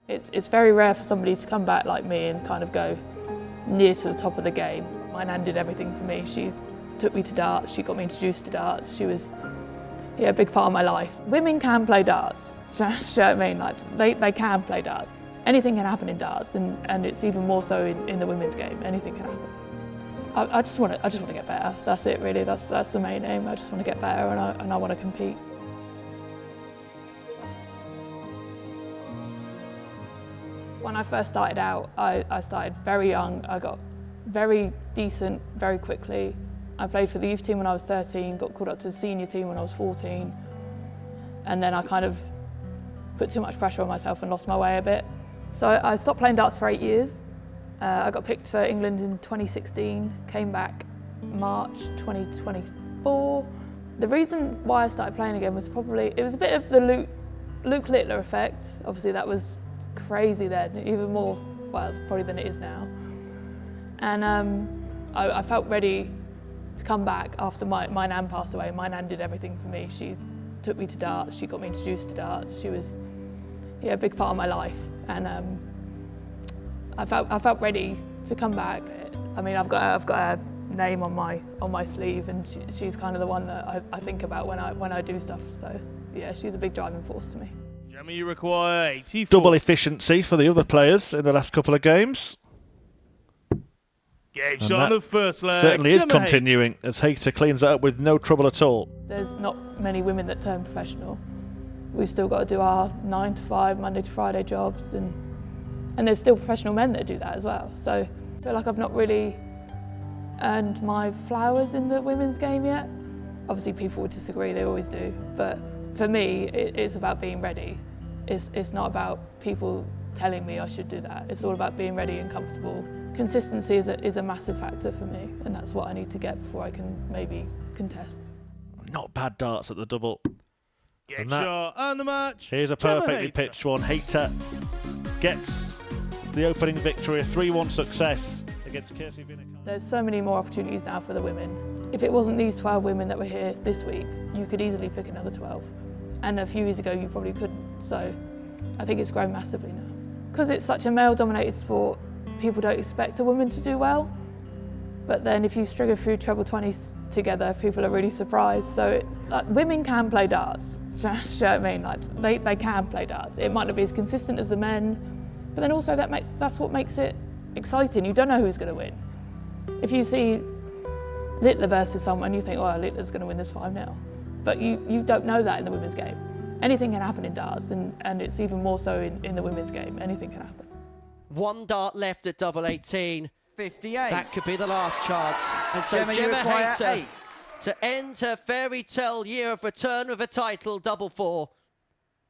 It's very rare for somebody to come back like me and kind of go near to the top of the game. My nan did everything for me. She took me to darts, she got me introduced to darts. She was a big part of my life. Women can play darts, do you know what I mean? Like, they can play darts. Anything can happen in darts, and it's even more so in the women's game. Anything can happen. I just want to get better. That's it, really. That's the main aim. I just want to get better, and I want to compete. When I first started out, I started very young. I got very decent very quickly. I played for the youth team when I was 13, got called up to the senior team when I was 14, and then I kind of put too much pressure on myself and lost my way a bit. So I stopped playing darts for 8 years. I got picked for England in 2016, came back March 2024. The reason why I started playing again was it was a bit of the Luke Littler effect. Obviously that was crazy then, even more, well, probably than it is now. And I felt ready to come back after my nan passed away. My nan did everything for me. She took me to darts, she got me introduced to darts. She was a big part of my life. And I felt ready to come back. I mean, I've got a name on my sleeve, and she's kind of the one that I think about when I do stuff. So yeah, she's a big driving force to me. Gemma, you require 84. Double efficiency for the other players in the last couple of games. Game shot on the first leg. Certainly is Gemma continuing as Hayter cleans it up with no trouble at all. There's not many women that turn professional. We've still got to do our 9 to 5, Monday to Friday jobs, and there's still professional men that do that as well. So I feel like I've not really earned my flowers in the women's game yet. Obviously people would disagree, they always do, but for me it's about being ready. It's not about people telling me I should do that. It's all about being ready and comfortable. Consistency is a massive factor for me, and that's what I need to get before I can maybe contest. Not bad darts at the double. Game shot and the match. Here's a perfectly pitched one. Hayter gets the opening victory, a 3-1 success against Casey Vinnick. There's so many more opportunities now for the women. If it wasn't these 12 women that were here this week, you could easily pick another 12. And a few years ago, you probably couldn't. So I think it's grown massively now. Because it's such a male-dominated sport, people don't expect a woman to do well. But then if you string a few treble 20s together, people are really surprised. So women can play darts, do you know what I mean? Like, they can play darts. It might not be as consistent as the men, but then also that's what makes it exciting. You don't know who's going to win. If you see Littler versus someone, you think, oh, Littler's going to win this 5-0. But you don't know that in the women's game. Anything can happen in darts, and it's even more so in the women's game. Anything can happen. One dart left at double 18. 58. That could be the last chance. And so Gemma Hayter to end her fairy tale year of return with a title, double 4.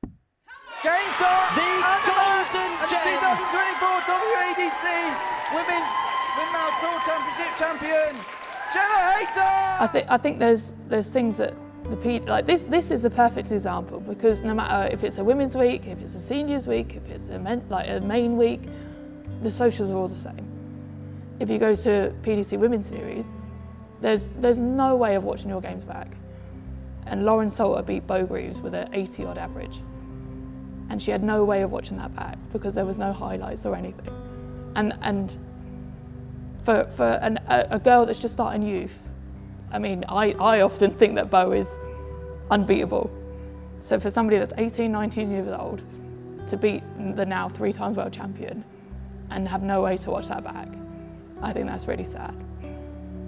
Game shot! The golden gem! The 2024 WADC Women's Windmill Tour Championship champion, Gemma Hayter! I think there's things that like this is the perfect example, because no matter if it's a women's week, if it's a seniors week, if it's a main week, the socials are all the same. If you go to PDC Women's Series, there's no way of watching your games back. And Lauren Salter beat Bo Greaves with an 80-odd average. And she had no way of watching that back because there was no highlights or anything. And for a girl that's just starting youth, I mean, I often think that Bo is unbeatable. So for somebody that's 18, 19 years old to beat the now 3-time world champion and have no way to watch that back, I think that's really sad.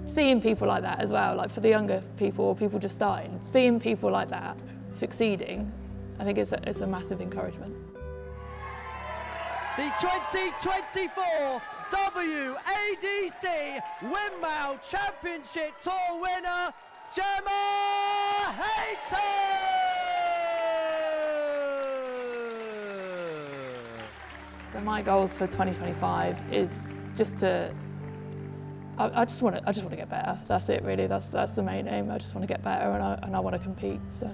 Seeing people like that as well, like for the younger people or people just starting, seeing people like that succeeding, I think it's a massive encouragement. The 2024 WADC Windmill Championship Tour winner, Gemma Hayter! So my goals for 2025 is just to, I just want to get better. That's it, really. That's the main aim. I just want to get better, and I want to compete. So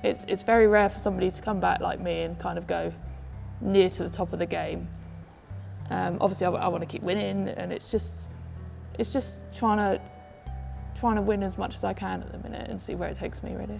it's very rare for somebody to come back like me and kind of go near to the top of the game. Obviously, I want to keep winning, and it's just trying to win as much as I can at the minute and see where it takes me, really.